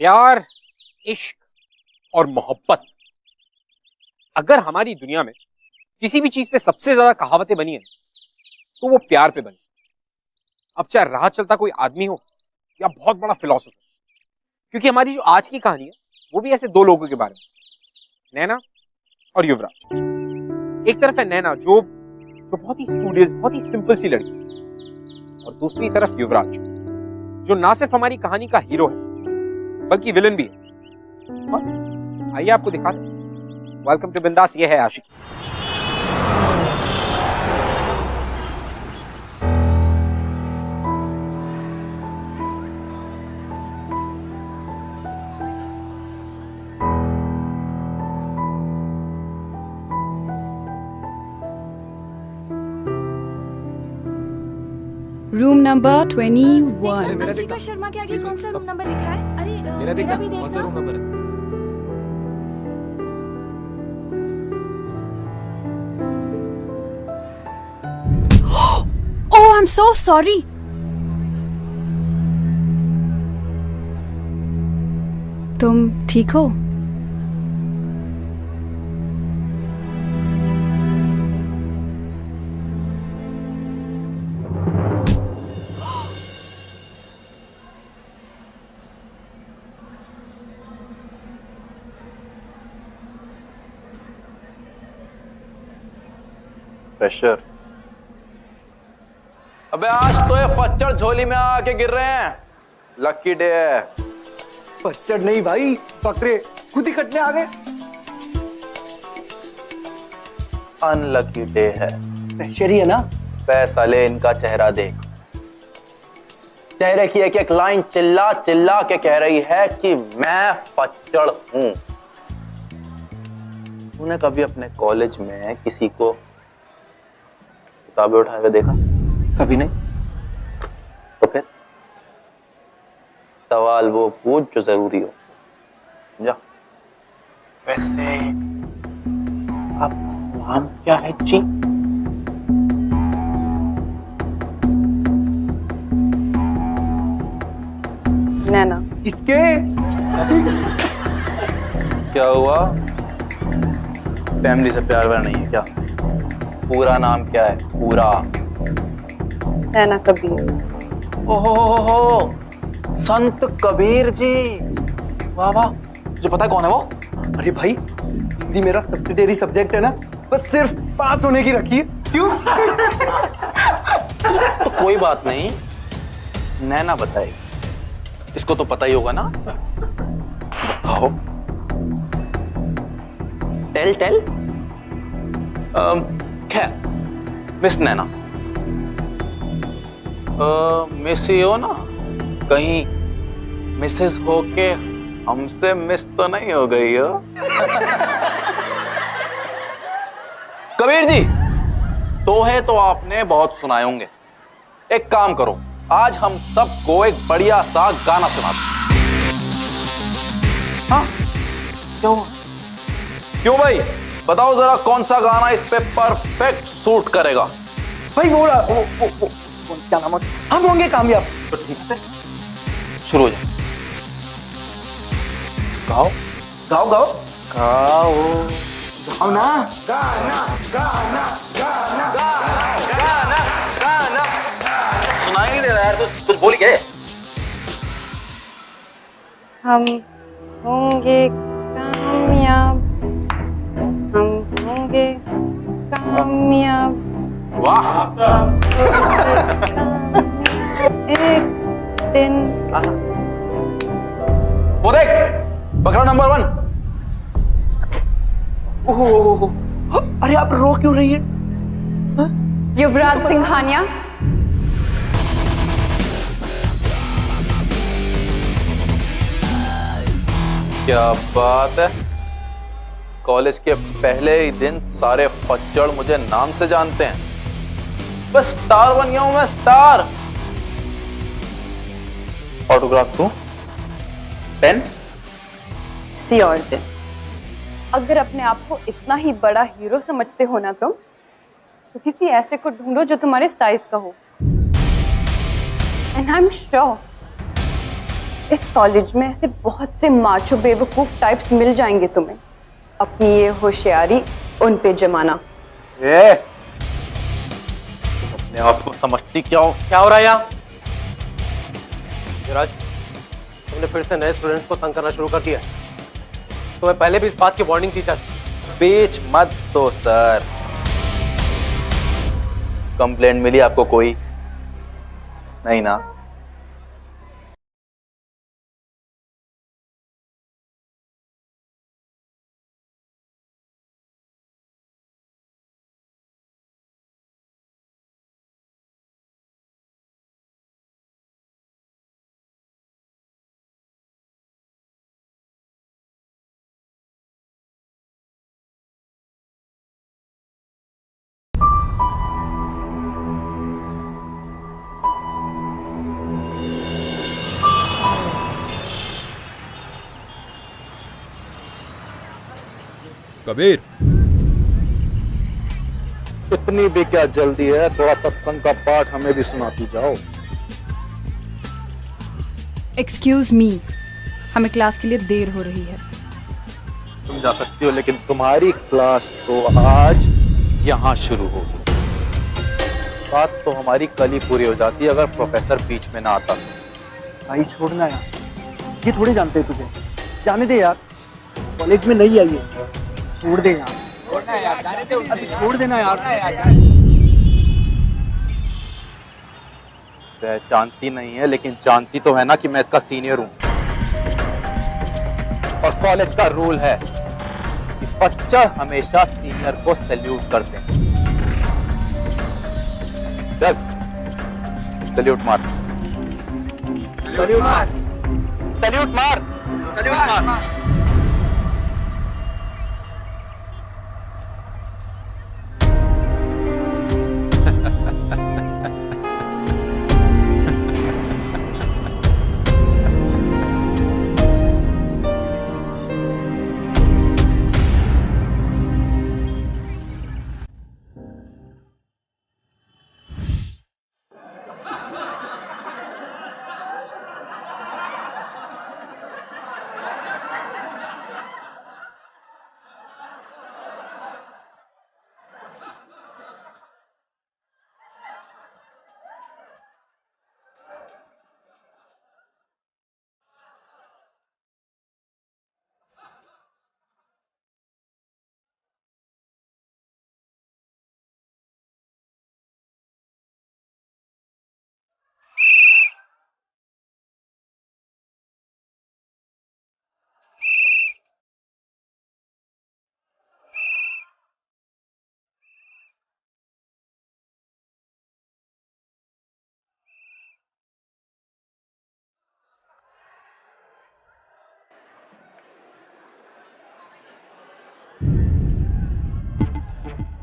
प्यार, इश्क और मोहब्बत, अगर हमारी दुनिया में किसी भी चीज पे सबसे ज्यादा कहावतें बनी है तो वो प्यार पे बनी। अब चाहे राह चलता कोई आदमी हो या बहुत बड़ा फिलोसोफर, क्योंकि हमारी जो आज की कहानी है वो भी ऐसे दो लोगों के बारे में, नैना और युवराज। एक तरफ है नैना जो बहुत ही स्टूडियस, बहुत ही सिंपल सी लड़की, और दूसरी तरफ युवराज जो ना सिर्फ हमारी कहानी का हीरो है बल्कि विलन भी है। और आइए आपको दिखाते हैं। वेलकम टू बिंदास, ये है आशिकी। Room number 21। अंशिका शर्मा के आगे कौन सा रूम नंबर लिखा है? अरे मेरा मेरा भी कौन सा रूम देखना। नंबर है? Oh, I'm so sorry. तुम ठीक हो? प्रेशर। अबे आज तो ये फच्चड़ झोली में आके गिर रहे हैं। लकी डे है। फच्चड़ नहीं भाई, बकरे खुद ही कटने आ गए। अनलकी डे है। प्रेशर ही है ना। पैसा ले, इनका चेहरा देख। चेहरे की एक लाइन चिल्ला चिल्ला के कह रही है कि मैं फच्चड़ हूं। तूने कभी अपने कॉलेज में किसी को किताबें उठा के देखा? कभी नहीं। तो फिर सवाल वो पूछ जो जरूरी हो। जा। वैसे आपका नाम क्या है जी? नैना। इसके क्या हुआ? फैमिली से प्यार व्यार नहीं है क्या? पूरा नाम क्या है? पूरा? नैना कबीर। ओहो, संत कबीर जी। वाह वाह। जो पता है कौन है वो? अरे भाई, हिंदी मेरा सब्सिडियरी सब्जेक्ट है ना, बस सिर्फ पास होने की रखी है। क्यों? तो कोई बात नहीं, नैना बताएगी। इसको तो पता ही होगा ना। बताओ। Tell tell. खैर, मिस नैना, मिस ही हो ना? कहीं मिसेस होके हमसे मिस तो नहीं हो गई हो? कबीर जी, दोहे तो आपने बहुत सुनाए होंगे। एक काम करो, आज हम सबको एक बढ़िया सा गाना सुना दो। हाँ? क्यों? क्यों भाई? बताओ जरा कौन सा गाना इस पे परफेक्ट सूट करेगा? भाई वो क्या नाम है? हम होंगे कामयाब। तो ठीक है, शुरू हो जाए। गाओ गाओ गाओ गाओ गाओ ना। गाना गाना गाना गाना गाना गाना। सुनाई नहीं दे रहा यार, कुछ बोल के। हम होंगे कामयाब, हम होंगे कामयाब। वाह। एक दिन। वो देख, बकरा नंबर 1। ओहो, अरे आप रो क्यों रही है? युवराज सिंघानिया। क्या बात है। कॉलेज के पहले ही दिन सारे फच्चड़ मुझे नाम से जानते हैं। बस स्टार बन गया हूं मैं, स्टार। ऑटोग्राफ दूं? पेन? किसी और दिन। अगर अपने आप को इतना ही बड़ा हीरो समझते हो ना तुम, तो किसी ऐसे को ढूंढो जो तुम्हारे साइज का हो। एंड आई एम श्योर इस कॉलेज में ऐसे बहुत से माचो बेवकूफ टाइप्स मिल जाएंगे तुम्हें, अपनी ये होशियारी उन पे जमाना। अपने आप को समझती क्या हो रहा है यहाँ? युवराज, तुमने फिर से नए स्टूडेंट्स को तंग करना शुरू कर दिया। तुम्हें पहले भी इस बात की वार्निंग थी सर। स्पीच मत दो सर। कंप्लेंट मिली आपको कोई? नहीं ना? कबीर, इतनी भी क्या जल्दी है? थोड़ा सत्संग का पाठ हमें भी सुनाती जाओ। एक्सक्यूज मी, हमें क्लास के लिए देर हो रही है। तुम जा सकती हो, लेकिन तुम्हारी क्लास तो आज यहाँ शुरू होगी। बात तो हमारी कल ही पूरी हो जाती अगर प्रोफेसर बीच में ना आता। भाई छोड़ना यार, ये थोड़े जानते हैं तुझे। जाने दे यार, कॉलेज में नहीं आई है, छोड़ दे यार। छोड़ देना यार। पहचानती नहीं है, लेकिन जानती तो है ना कि मैं इसका सीनियर हूं। और कॉलेज का रूल है कि बच्चा हमेशा सीनियर को सैल्यूट करते हैं। चल, सैल्यूट मार। सैल्यूट मार। सैल्यूट मार। सैल्यूट मार।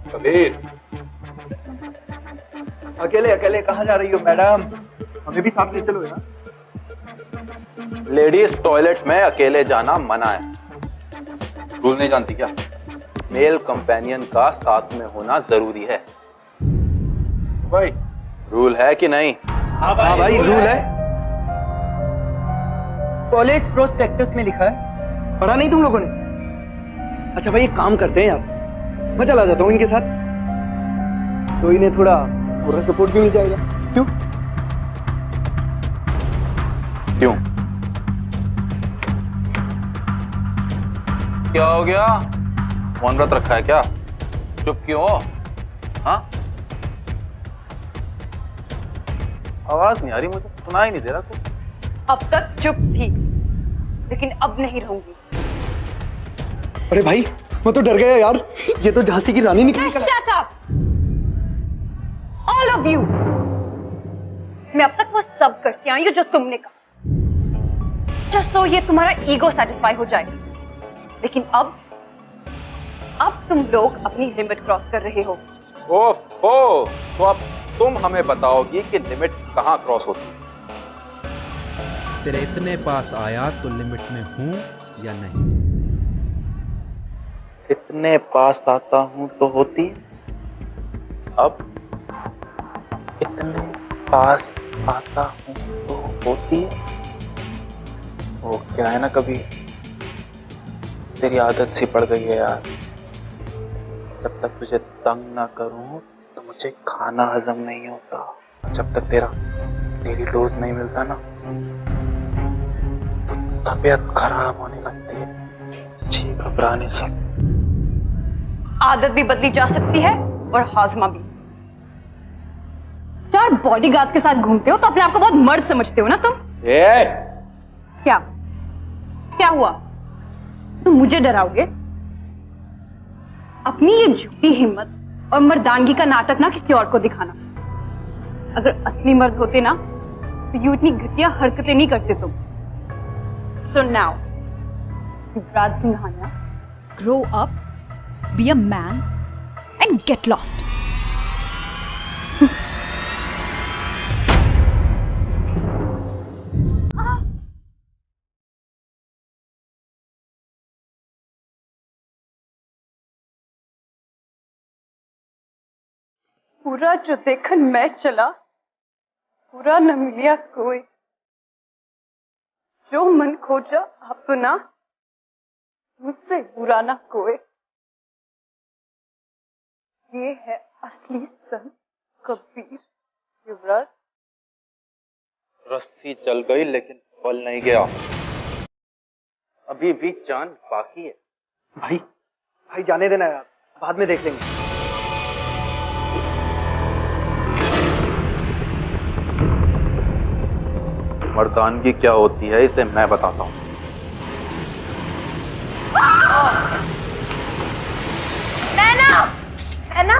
कबीर, अकेले अकेले कहाँ जा रही हो मैडम? हमें भी साथ ले चलो यार। लेडीज टॉयलेट में अकेले जाना मना है। रूल नहीं जानती क्या? मेल कंपेनियन का साथ में होना जरूरी है। भाई, रूल है कि नहीं? हाँ भाई, रूल है। कॉलेज प्रोस्पेक्टस में लिखा है, पढ़ा नहीं तुम लोगों ने? अच्छा भाई, एक काम करते हैं यार, मैं चला जाता हूँ इनके साथ, तो इन्हें थोड़ा पूरा सपोर्ट भी मिल जाएगा। क्यों? क्यों? क्या हो गया? मौन व्रत रखा है क्या? चुप क्यों हो? हाँ? आवाज नहीं आ रही मुझे, सुनाई नहीं दे रहा कुछ। अब तक चुप थी, लेकिन अब नहीं रहूंगी। अरे भाई, मैं तो डर गया यार, ये तो झांसी की रानी निकली। Shut up! All of you! मैं अब तक वो सब करके आई हूं जो तुमने कहा, just so ये तुम्हारा ईगो सेटिस्फाई हो जाए। लेकिन अब तुम लोग अपनी लिमिट क्रॉस कर रहे हो। ओहो, तो अब तुम हमें बताओगी कि लिमिट कहाँ क्रॉस होती है? तेरे इतने पास आया तो लिमिट में हूं या नहीं? इतने पास आता हूं तो होती है। अब इतने पास आता हूं तो होती है। वो क्या है ना, कभी तेरी आदत सी पड़ गई है यार। जब तक तुझे तंग ना करूं तो मुझे खाना हजम नहीं होता। जब तक तेरा डेली डोज नहीं मिलता ना तो तबीयत खराब होने लगती है, जी घबराने से। आदत भी बदली जा सकती है और हाजमा भी। यार बॉडीगार्ड के साथ घूमते हो तो अपने आप को बहुत मर्द समझते हो ना तुम? क्या क्या हुआ? तुम मुझे डराओगे? अपनी ये झूठी हिम्मत और मर्दानगी का नाटक ना किसी और को दिखाना। अगर असली मर्द होते ना तो यूं इतनी घटिया हरकतें नहीं करते तुम। So now, Yuvraj Singhania, grow up, be a man and get lost. पूरा जो देखन मैं चला, पूरा न मिलिया कोई। जो मन खोजा अपना, मुझसे बुरा ना कोई। ये है असली संत कबीर। युवराज, रस्सी चल गई लेकिन फल नहीं गया, अभी भी जान बाकी है। भाई भाई जाने देना यार, बाद में देख लेंगे। मर्दानगी क्या होती है इसे मैं बताता हूं। नैना, नैना,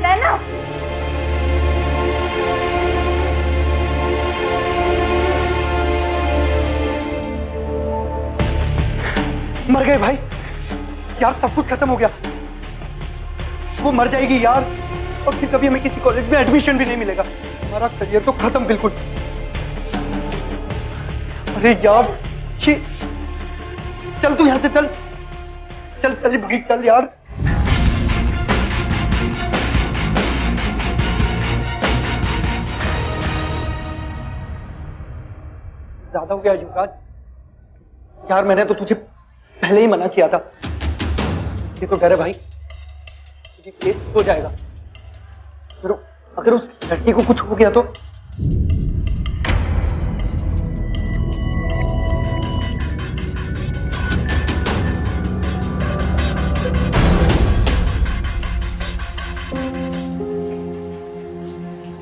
नैना। मर गए भाई यार, सब कुछ खत्म हो गया। वो मर जाएगी यार, और फिर कभी हमें किसी कॉलेज में एडमिशन भी नहीं मिलेगा। हमारा करियर तो खत्म बिल्कुल। अरे यार ये, चल तू यहां से चल चल चल भाई चल यार। ज्यादा हो गया युवराज यार, मैंने तो तुझे पहले ही मना किया था। ये तो डर है भाई तुझे केस हो जाएगा। अगर उस लड़की को कुछ हो गया तो?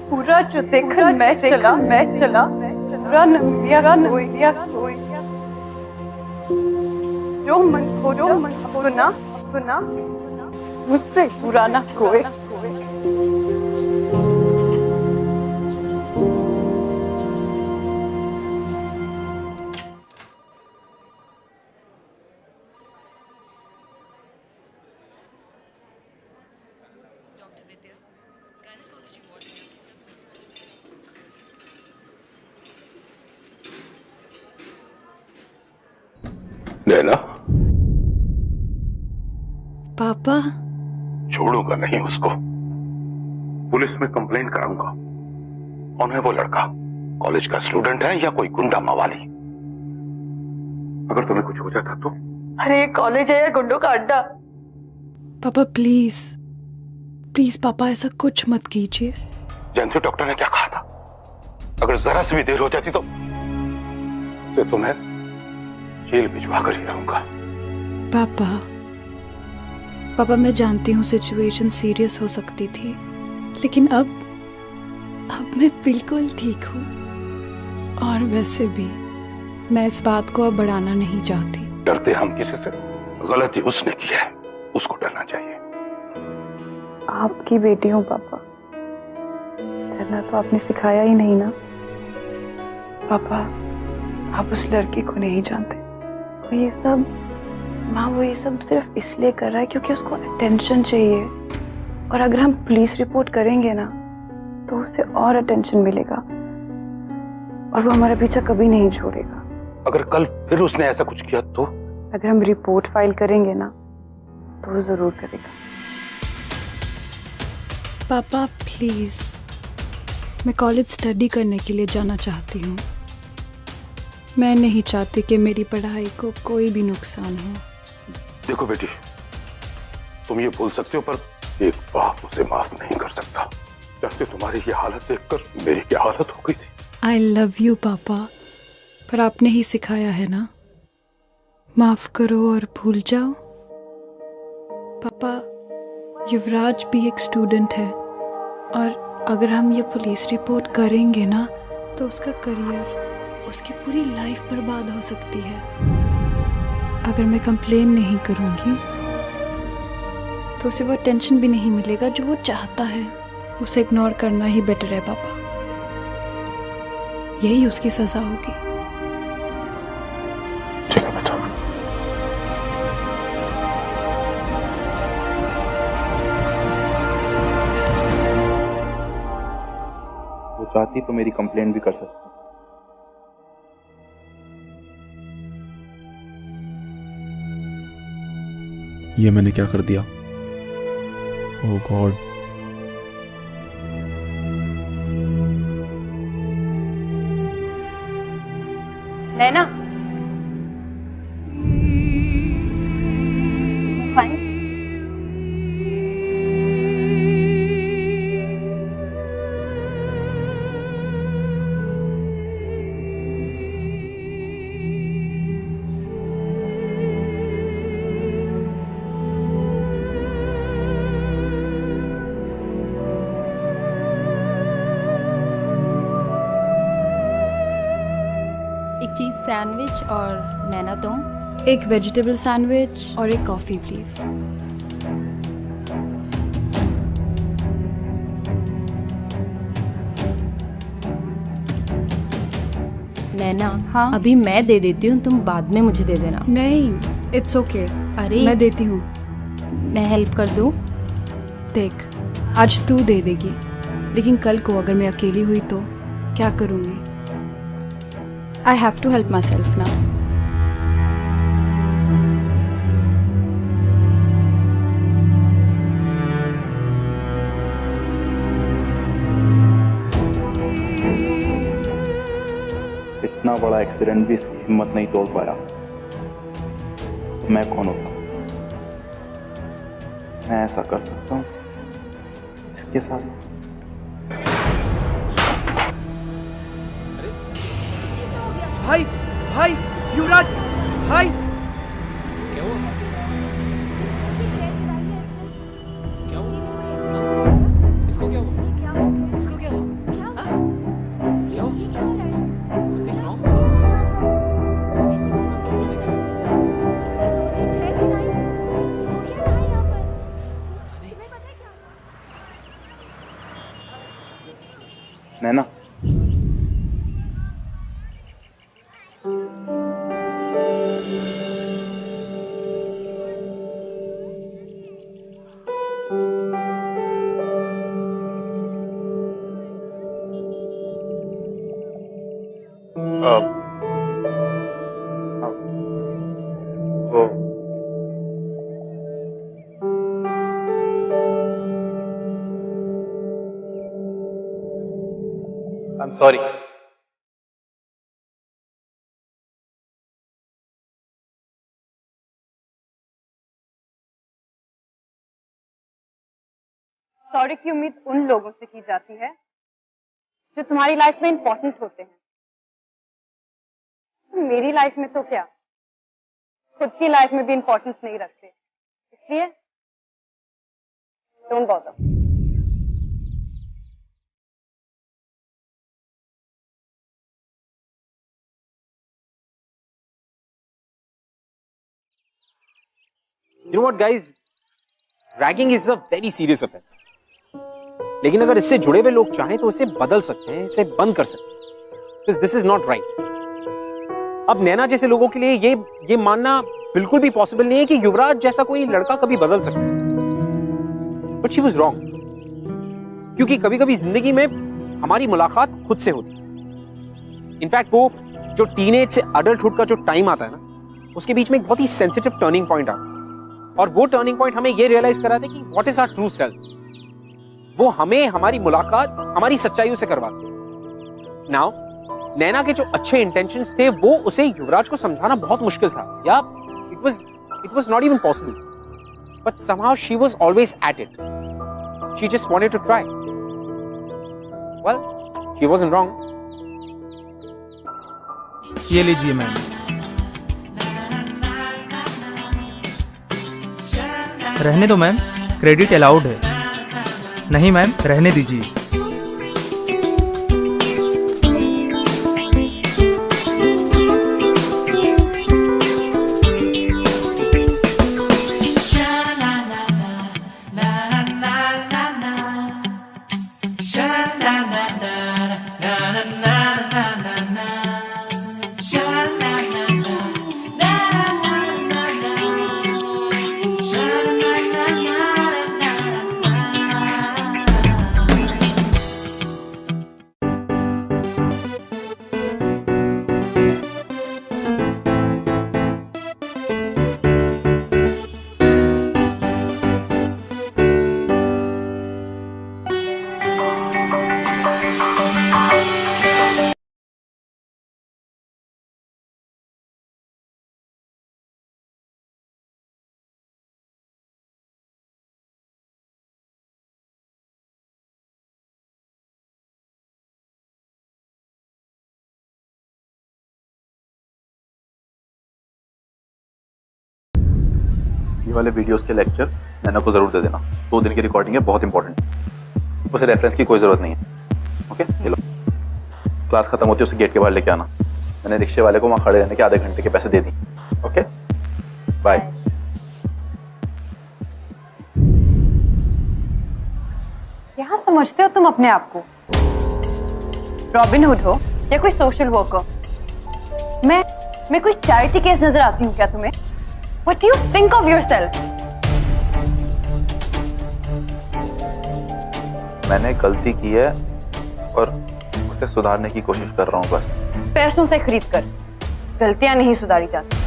पूरा जो देखन मैं चला, पूरा न मिलिया कोई। जो मन अपना, मुझसे बुरा ना कोई। नैना, पापा, छोड़ूंगा नहीं उसको, पुलिस में कंप्लेंट कराऊंगा। कौन है वो लड़का? कॉलेज का स्टूडेंट है या कोई गुंडा मवाली? अगर तुम्हें कुछ हो जाता तो? अरे कॉलेज है या गुंडों का अड्डा? पापा प्लीज प्लीज पापा ऐसा कुछ मत कीजिए। जानते हो डॉक्टर ने क्या कहा था? अगर जरा सी भी देर हो जाती तो तुम्हें जेल भिजवा कर ही रहूंगा। पापा मैं जानती हूँ सिचुएशन सीरियस हो सकती थी, लेकिन अब मैं बिल्कुल ठीक हूँ। और वैसे भी मैं इस बात को अब बढ़ाना नहीं चाहती। डरते हम किसी से? गलती उसने की है, उसको डरना चाहिए। आपकी बेटी हूँ पापा, डरना तो आपने सिखाया ही नहीं ना। पापा आप उस लड़की को नहीं जानते। वो ये सब सिर्फ इसलिए कर रहा है क्योंकि उसको अटेंशन चाहिए। और अगर हम पुलिस रिपोर्ट करेंगे ना तो उसे और अटेंशन मिलेगा और वो हमारा पीछा कभी नहीं छोड़ेगा। अगर कल फिर उसने ऐसा कुछ किया तो? अगर हम रिपोर्ट फाइल करेंगे ना तो वो जरूर करेगा। पापा प्लीज, मैं कॉलेज स्टडी करने के लिए जाना चाहती हूँ। मैं नहीं चाहती कि मेरी पढ़ाई को कोई भी नुकसान हो। देखो बेटी, तुम ये बोल सकते हो पर एक बाप उसे माफ नहीं कर सकता। जैसे तुम्हारी ये हालत देखकर मेरी क्या हालत हो गई थी। आई लव यू पापा, पर आपने ही सिखाया है ना, माफ करो और भूल जाओ। पापा, युवराज भी एक स्टूडेंट है और अगर हम ये पुलिस रिपोर्ट करेंगे ना तो उसका करियर, उसकी पूरी लाइफ बर्बाद हो सकती है। अगर मैं कंप्लेन नहीं करूंगी तो उसे वो टेंशन भी नहीं मिलेगा जो वो चाहता है। उसे इग्नोर करना ही बेटर है पापा, यही उसकी सजा होगी। ठीक है बेटा। वो चाहती तो मेरी कंप्लेंट भी कर सकती। ये मैंने क्या कर दिया? ओह गॉड। नैना, फाइन। एक चीज सैंडविच और नैना दो। एक वेजिटेबल सैंडविच और एक कॉफी प्लीज। नैना, हाँ अभी मैं दे देती हूँ, तुम बाद में मुझे दे देना। नहीं, इट्स ओके। अरे मैं देती हूँ। मैं हेल्प कर दूँ? देख, आज तू दे देगी, लेकिन कल को अगर मैं अकेली हुई तो क्या करूँगी? I have to help myself now. इतना बड़ा एक्सीडेंट भी इसकी हिम्मत नहीं तोड़ पाया। मैं कौन होता? मैं ऐसा कर सकता हूँ इसके साथ? भाई, भाई, युवराज, भाई। क्या हुआ? क्या हुआ? इसको क्या हुआ? इसको क्या हुआ? क्या हुआ? Something wrong? Naina, I'm sorry. Sorry की उम्मीद उन लोगों से की जाती है जो तुम्हारी लाइफ में इंपॉर्टेंट होते हैं। मेरी लाइफ में तो क्या, खुद की लाइफ में भी इंपॉर्टेंस नहीं रखते, इसलिए don't bother. You know what, guys? Ragging is a very serious offense. लेकिन अगर इससे जुड़े हुए लोग चाहें तो इसे बदल सकते हैं, इसे बंद कर सकते हैं। Because this is not right. अब नैना जैसे लोगों के लिए ये मानना बिल्कुल भी पॉसिबल नहीं है कि युवराज जैसा कोई लड़का कभी बदल सकता है। But she was wrong. क्योंकि कभी कभी जिंदगी में हमारी मुलाकात खुद से होती है। इनफैक्ट वो जो टीनेज से अडल्टहुड का जो टाइम आता है ना, उसके बीच में एक बहुत ही सेंसिटिव टर्निंग पॉइंट आता है। और वो टर्निंग पॉइंट हमें ये रियलाइज कराते हैं कि what is our true self. वो हमें हमारी मुलाकात हमारी सच्चाइयों से करवाते हैं। नाउ नैना के जो अच्छे इंटेंशंस थे वो उसे युवराज को समझाना बहुत मुश्किल था, या it was not even possible, but somehow she was always at it. She just wanted to try. Well, she wasn't wrong. ये लीजिए मैम. रहने दो मैम, क्रेडिट अलाउड है. नहीं मैम, रहने दीजिए. ये वाले वीडियोस के लेक्चर नैना को जरूर दे देना. 2 दिन की रिकॉर्डिंग है, बहुत इंपॉर्टेंट. उसे रेफरेंस की कोई जरूरत नहीं है. ओके, ये लो. क्लास खत्म होती है उसे गेट के बाहर लेके आना. मैंने रिक्शे वाले को वहां खड़े रहने के आधे घंटे के पैसे दे दी. Okay, bye. क्या समझते हो तुम अपने आप को? रॉबिन हुड हो या कोई सोशल वर्कर? मैं कोई चैरिटी केस नजर आती हूँ क्या तुम्हें? What do you think of yourself? मैंने गलती की है और उसे सुधारने की कोशिश कर रहा हूँ बस. पैसों से खरीद कर गलतियां नहीं सुधारी जाती.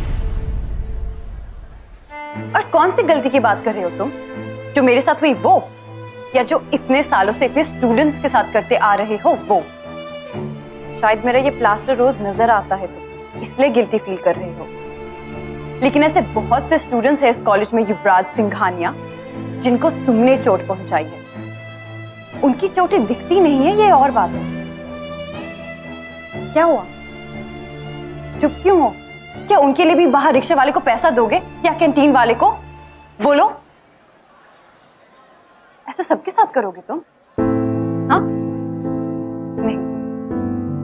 और कौन सी गलती की बात कर रहे हो तुम? जो मेरे साथ हुई वो, या जो इतने सालों से इतने स्टूडेंट्स के साथ करते आ रहे हो वो? शायद मेरा ये प्लास्टर रोज नजर आता है तुम इसलिए गिल्टी फील कर रहे हो. लेकिन ऐसे बहुत से स्टूडेंट्स हैं इस कॉलेज में युवराज सिंघानिया जिनको तुमने चोट पहुंचाई है. उनकी चोटें दिखती नहीं है, ये और बात है. क्या हुआ? चुप क्यों हो? क्या उनके लिए भी बाहर रिक्शे वाले को पैसा दोगे या कैंटीन वाले को? बोलो, ऐसा सबके साथ करोगे तुम? हाँ? नहीं.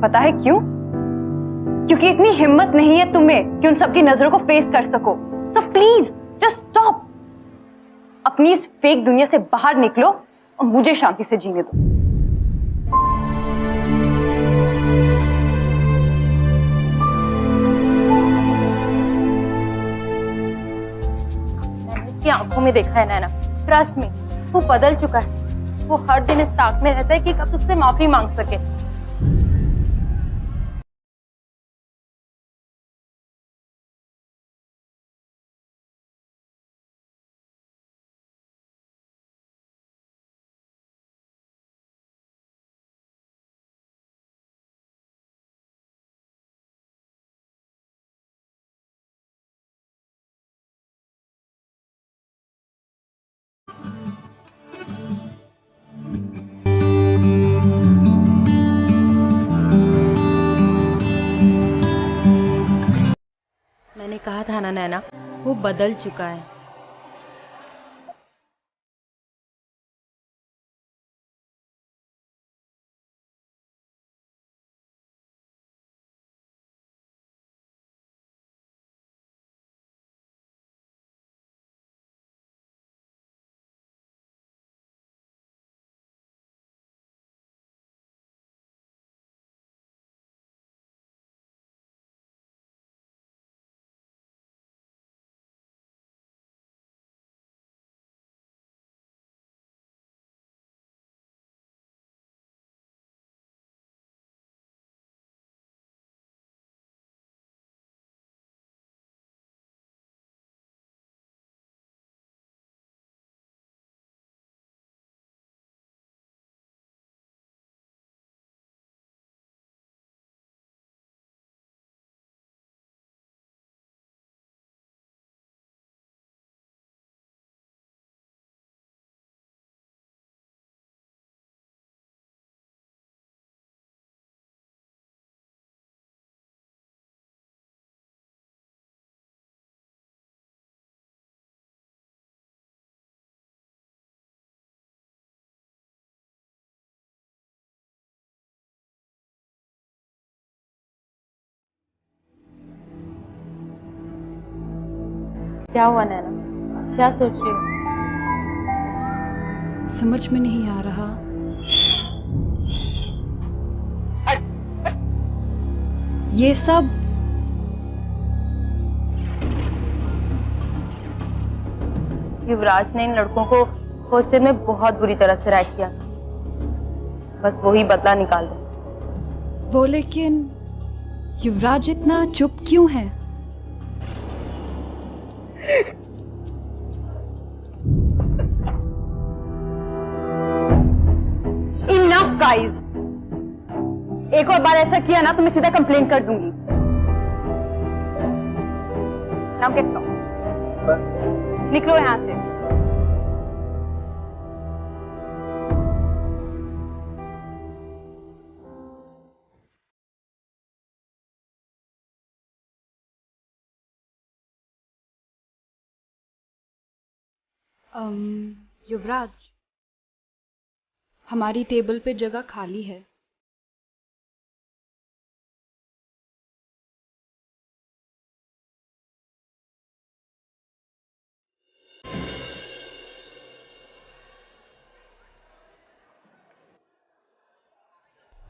पता है क्यों? क्योंकि इतनी हिम्मत नहीं है तुम्हें कि उन सबकी नजरों को फेस कर सको. तो प्लीज जस्ट स्टॉप. अपनी इस फेक दुनिया से बाहर निकलो और मुझे शांति से जीने दो. की आंखों में देखा है नैना, ट्रस्ट मी, वो बदल चुका है. वो हर दिन इस ताक में रहता है कि कब उससे माफी मांग सके. मैंने कहा था ना नैना, वो बदल चुका है. क्या हुआ नैना, क्या सोच रही हो? समझ में नहीं आ रहा। ये सब युवराज ने इन लड़कों को हॉस्टल में बहुत बुरी तरह से रैक किया था, बस वही बदला निकाल रहे। वो, लेकिन युवराज इतना चुप क्यों है? इनफ गाइस, एक और बार ऐसा किया ना तो मैं सीधा कंप्लेन कर दूंगी। नाउ गेट आउट, निकलो यहां से। युवराज, हमारी टेबल पे जगह खाली है।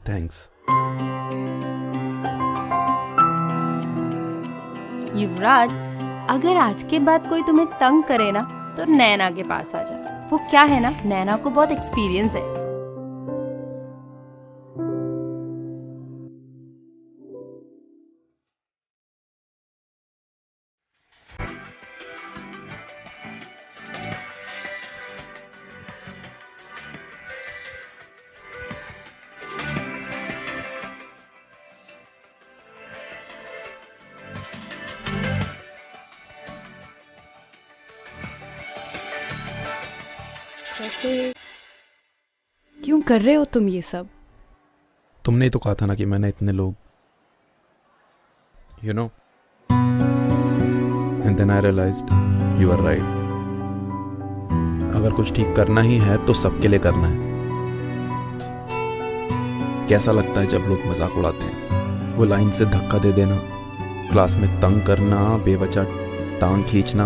थैंक्स। युवराज, अगर आज के बाद कोई तुम्हें तंग करे ना तो नैना के पास आ जा। वो क्या है ना, नैना को बहुत एक्सपीरियंस है। कैसे, क्यों कर रहे हो तुम ये सब? तुमने ही तो कहा था ना कि मैंने इतने लोग, you know, and then I realised you are right. अगर कुछ ठीक करना ही है तो सबके लिए करना है। कैसा लगता है जब लोग मजाक उड़ाते हैं, वो लाइन से धक्का दे देना, क्लास में तंग करना, बेवजह टांग खींचना।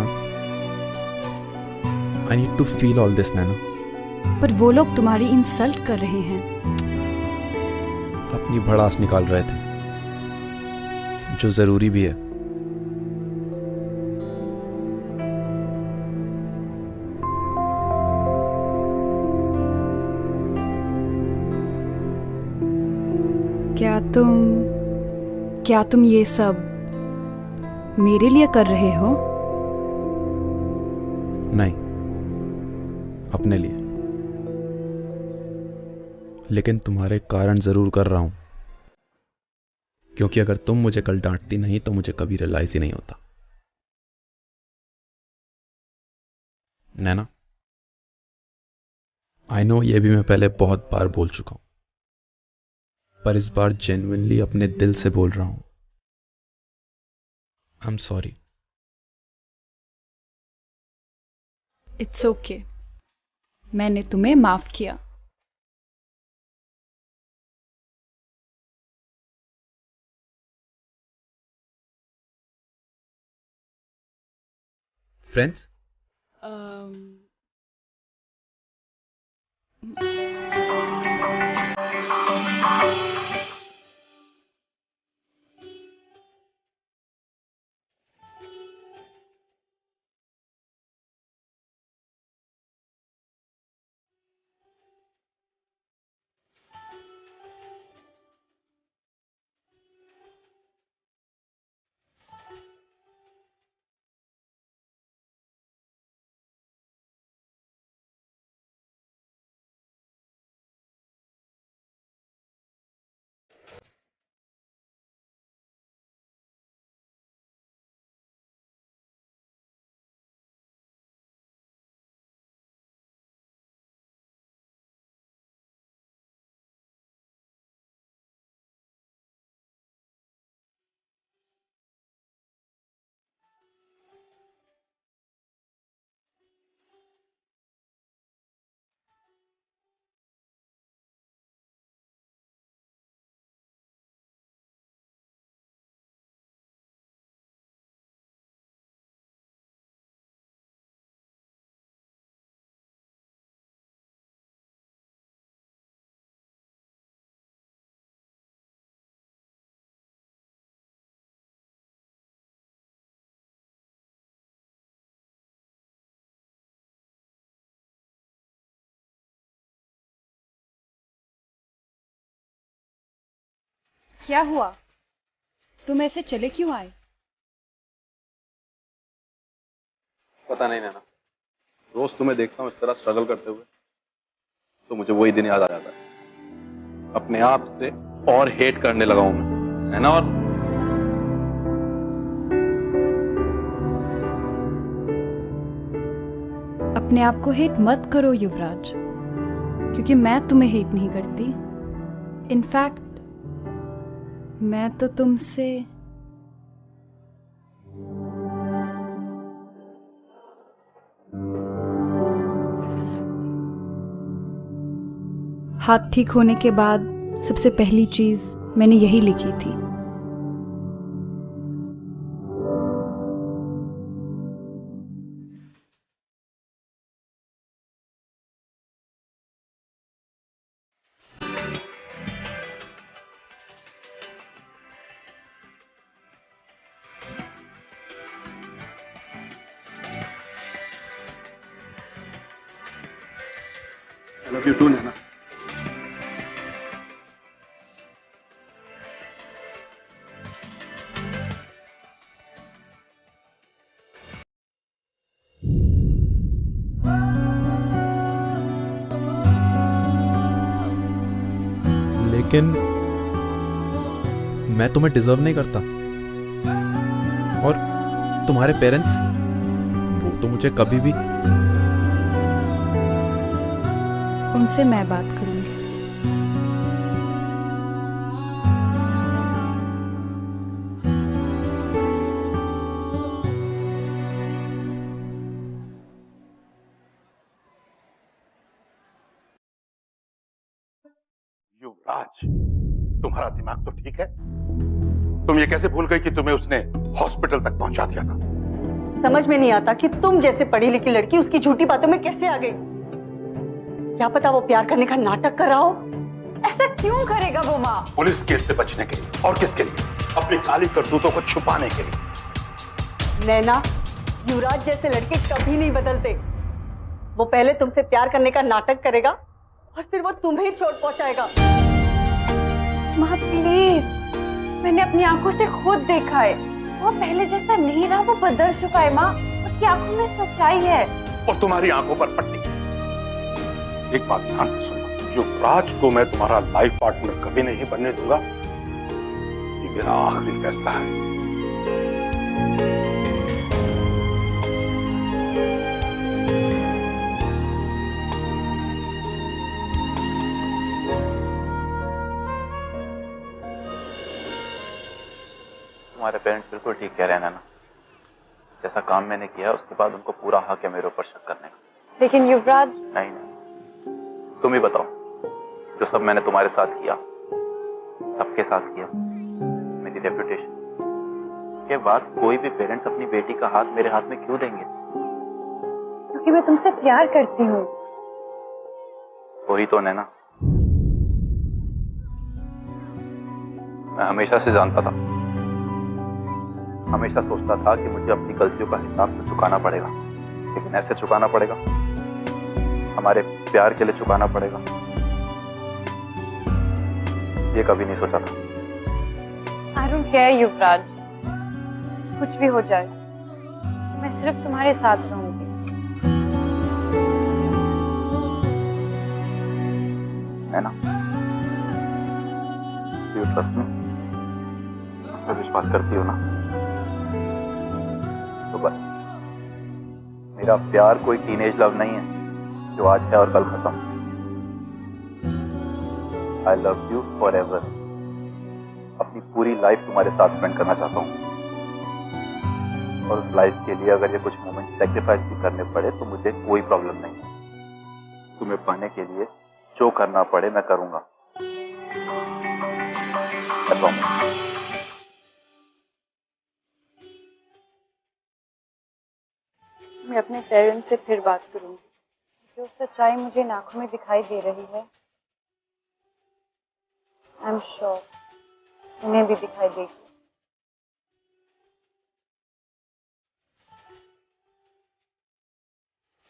I need to feel all this Naina. पर वो लोग तुम्हारी इंसल्ट कर रहे हैं। अपनी भड़ास निकाल रहे थे, जो जरूरी भी है। क्या तुम ये सब मेरे लिए कर रहे हो? नहीं, अपने लिए। लेकिन तुम्हारे कारण जरूर कर रहा हूं, क्योंकि अगर तुम मुझे कल डांटती नहीं तो मुझे कभी रियलाइज ही नहीं होता। नैना, आई नो ये भी मैं पहले बहुत बार बोल चुका हूं, पर इस बार जेन्युइनली अपने दिल से बोल रहा हूं। I am sorry. It's okay, मैंने तुम्हें माफ किया। फ्रेंड्स, क्या हुआ? तुम ऐसे चले क्यों आए? पता नहीं नैना, रोज तुम्हें देखता हूँ इस तरह स्ट्रगल करते हुए तो मुझे वही दिन याद आ जाता है। अपने आप से और हेट करने लगा हूं मैं, है ना? और अपने आप को हेट मत करो युवराज, क्योंकि मैं तुम्हें हेट नहीं करती। इनफैक्ट मैं तो तुमसे हाथ ठीक होने के बाद सबसे पहली चीज मैंने यही लिखी थी। I love you too, नैना। लेकिन मैं तुम्हें डिजर्व नहीं करता, और तुम्हारे पेरेंट्स, वो तो मुझे कभी भी। उनसे मैं बात करूंगी। युवराज, तुम्हारा दिमाग तो ठीक है? तुम ये कैसे भूल गई कि तुम्हें उसने हॉस्पिटल तक पहुंचा दिया था? समझ में नहीं आता कि तुम जैसे पढ़ी लिखी लड़की उसकी झूठी बातों में कैसे आ गई। क्या पता वो प्यार करने का नाटक कर रहा हो। ऐसा क्यों करेगा वो माँ? पुलिस केस से बचने के लिए। और किसके लिए? अपनी काली करतूतों को छुपाने के लिए। नैना, युवराज जैसे लड़के कभी नहीं बदलते। वो पहले तुमसे प्यार करने का नाटक करेगा और फिर वो तुम्हें चोट पहुंचाएगा। माँ प्लीज, मैंने अपनी आंखों से खुद देखा है, वो पहले जैसा नहीं रहा, वो बदल चुका है। माँ, उसकी आंखों में सच्चाई है। और तुम्हारी आंखों पर पट्टी। एक बात ध्यान से सुनना, युवराज को मैं तुम्हारा लाइफ पार्टनर कभी नहीं बनने दूंगा। ये मेरा आखिरी फैसला है। तुम्हारे पेरेंट्स बिल्कुल ठीक कह रहे हैं नैना। जैसा काम मैंने किया उसके बाद उनको पूरा हक है मेरे ऊपर शक करने का। लेकिन युवराज, नहीं, तुम ही बताओ, जो सब मैंने तुम्हारे साथ किया, सबके साथ किया, मेरी रेपुटेशन के बाद कोई भी पेरेंट्स अपनी बेटी का हाथ मेरे हाथ में क्यों देंगे? क्योंकि मैं तुमसे प्यार करती हूँ। वही तो नैना, मैं हमेशा से जानता था, हमेशा सोचता था कि मुझे अपनी गलतियों का हिसाब तो चुकाना पड़ेगा, लेकिन ऐसे चुकाना पड़ेगा, हमारे प्यार के लिए चुकाना पड़ेगा, ये कभी नहीं सोचा था। I don't care युवराज, कुछ भी हो जाए, मैं सिर्फ तुम्हारे साथ रहूंगी। है ना? Do you trust me? मुझ पर विश्वास करती हो ना? तो बस, मेरा प्यार कोई टीनेज लव नहीं है जो आज है और कल खत्म। I love you forever। अपनी पूरी लाइफ तुम्हारे साथ स्पेंड करना चाहता हूँ, और उस लाइफ के लिए अगर ये कुछ मोमेंट सेक्रीफाइस भी करने पड़े तो मुझे कोई प्रॉब्लम नहीं है। तुम्हें पाने के लिए जो करना पड़े मैं करूंगा। I promise। मैं अपने पेरेंट्स से फिर बात करूंगी। जो सच्चाई मुझे इन आंखों में दिखाई दे रही है, आई एम श्योर उन्हें भी दिखाई देगी।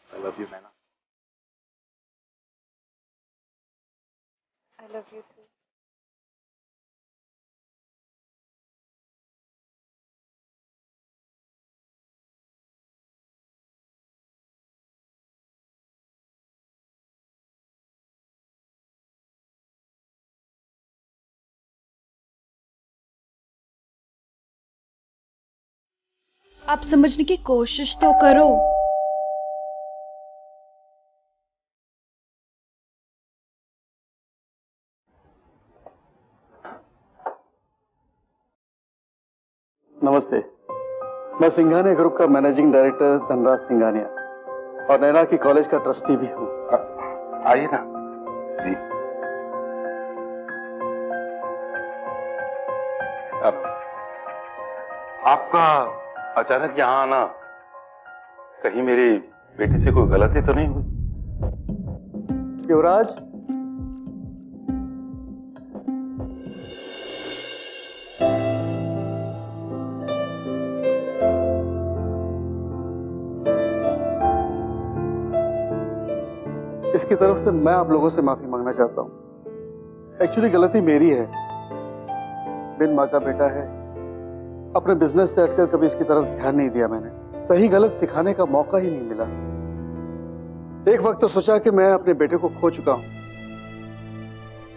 I love you, Naina. I love you too। आप समझने की कोशिश तो करो। नमस्ते, मैं सिंघानिया ग्रुप का मैनेजिंग डायरेक्टर धनराज सिंघानिया और नैना की कॉलेज का ट्रस्टी भी हूँ। आइए ना जी। अब आपका अचानक यहाँ आना कहीं मेरी बेटी से कोई गलती तो नहीं हुई? युवराज, इसकी तरफ से मैं आप लोगों से माफी मांगना चाहता हूं। एक्चुअली गलती मेरी है। बिन माँ का बेटा है, अपने बिजनेस से हटकर कभी इसकी तरफ ध्यान नहीं दिया मैंने। सही गलत सिखाने का मौका ही नहीं मिला। एक वक्त तो सोचा कि मैं अपने बेटे को खो चुका हूं,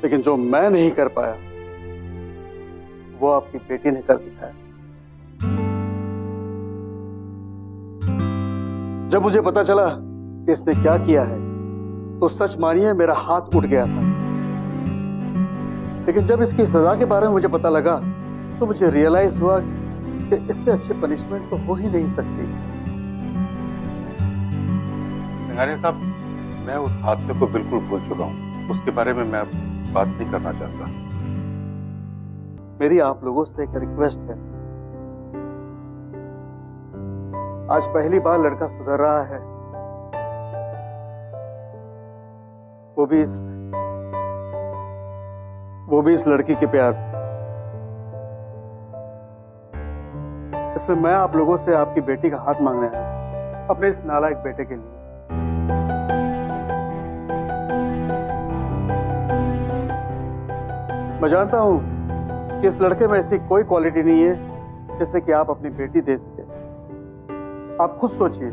लेकिन जो मैं नहीं कर पाया वो आपकी बेटी ने कर दिखाया। जब मुझे पता चला कि इसने क्या किया है तो सच मानिए मेरा हाथ उठ गया था। लेकिन जब इसकी सजा के बारे में मुझे पता लगा तो मुझे रियलाइज हुआ कि इससे अच्छी पनिशमेंट तो हो ही नहीं सकती। सिंघानिया साहब, मैं उस हादसे को बिल्कुल भूल चुका हूँ। उसके बारे में मैं अब बात नहीं करना चाहता। मेरी आप लोगों से एक रिक्वेस्ट है। आज पहली बार लड़का सुधर रहा है, वो भी इस लड़की के प्यार। इसमें मैं आप लोगों से आपकी बेटी का हाथ मांगने आया, अपने इस नालायक बेटे के लिए। मैं जानता हूं कि इस लड़के में ऐसी कोई क्वालिटी नहीं है जिससे कि आप अपनी बेटी दे सके। आप खुद सोचिए,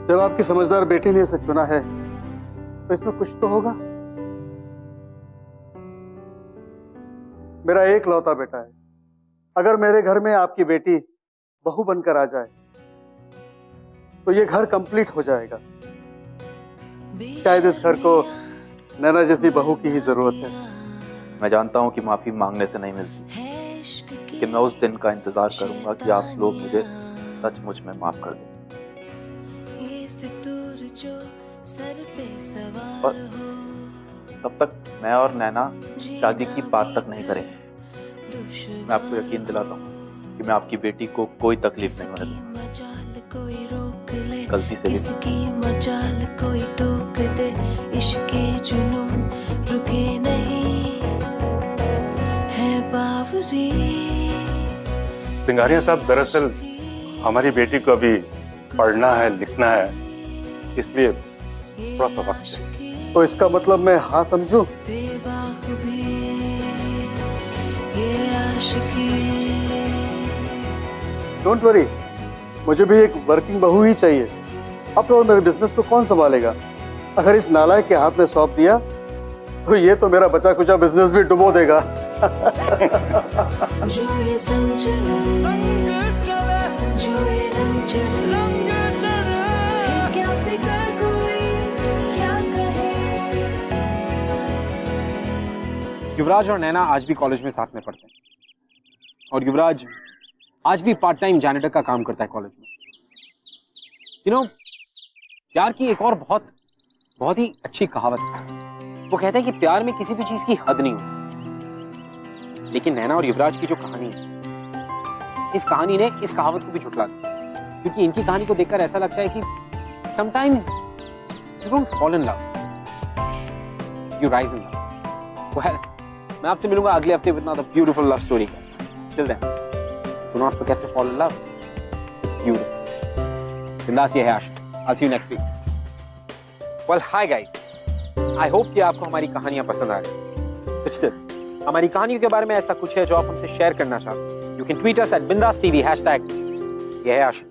जब आपकी समझदार बेटी ने इसे चुना है तो इसमें कुछ तो होगा। मेरा एक लौता बेटा है। अगर मेरे घर में आपकी बेटी बहू बनकर आ जाए तो ये घर कंप्लीट हो जाएगा। शायद इस घर को नैना जैसी बहू की ही जरूरत है। मैं जानता हूं कि माफी मांगने से नहीं मिलती, कि मैं उस दिन का इंतजार करूंगा कि आप लोग मुझे सचमुच में माफ कर दें। और तब तक मैं और नैना शादी की बात तक नहीं करेंगे। मैं आपको यकीन दिलाता हूँ कि मैं आपकी बेटी को कोई तकलीफ नहीं होने दूंगा। गलती से भी सिंघानिया साहब, दरअसल हमारी बेटी को अभी पढ़ना है, लिखना है, इसलिए थोड़ा सा वक्त चाहिए। तो इसका मतलब मैं हाँ समझूं? डोंट वरी, मुझे भी एक वर्किंग बहू ही चाहिए। अब तो मेरे बिजनेस को कौन संभालेगा? अगर इस नालायक के हाथ में सौंप दिया तो ये तो मेरा बचा कुचा बिजनेस भी डुबो देगा। जो ये संग चले, जो ये रंग चढ़े, क्या फिक्र कोई क्या कहे। युवराज और नैना आज भी कॉलेज में साथ में पढ़ते हैं और युवराज आज भी पार्ट टाइम जैनिटर का काम करता है कॉलेज में। यू नो, प्यार की एक और बहुत ही अच्छी कहावत है। वो कहते हैं कि प्यार में किसी भी चीज की हद नहीं होती। लेकिन नैना और युवराज की जो कहानी है, इस कहानी ने इस कहावत को भी झुठला दिया। क्योंकि इनकी कहानी को देखकर ऐसा लगता है कि sometimes you don't fall in love, you rise in love. Well, मैं आपसे मिलूंगा अगले हफ्ते with another beautiful love story guys. Till then, do not forget to fall in love, it's beautiful. बिंदास ये है आशिक। I see you next week. Well, hi guys, I hope कि आपको हमारी कहानियां पसंद आ रही। स्टिल हमारी कहानियों के बारे में ऐसा कुछ है जो आप हमसे शेयर करना चाहते हैं, you can tweet us at बिंदास टीवी #। यह है आशिक।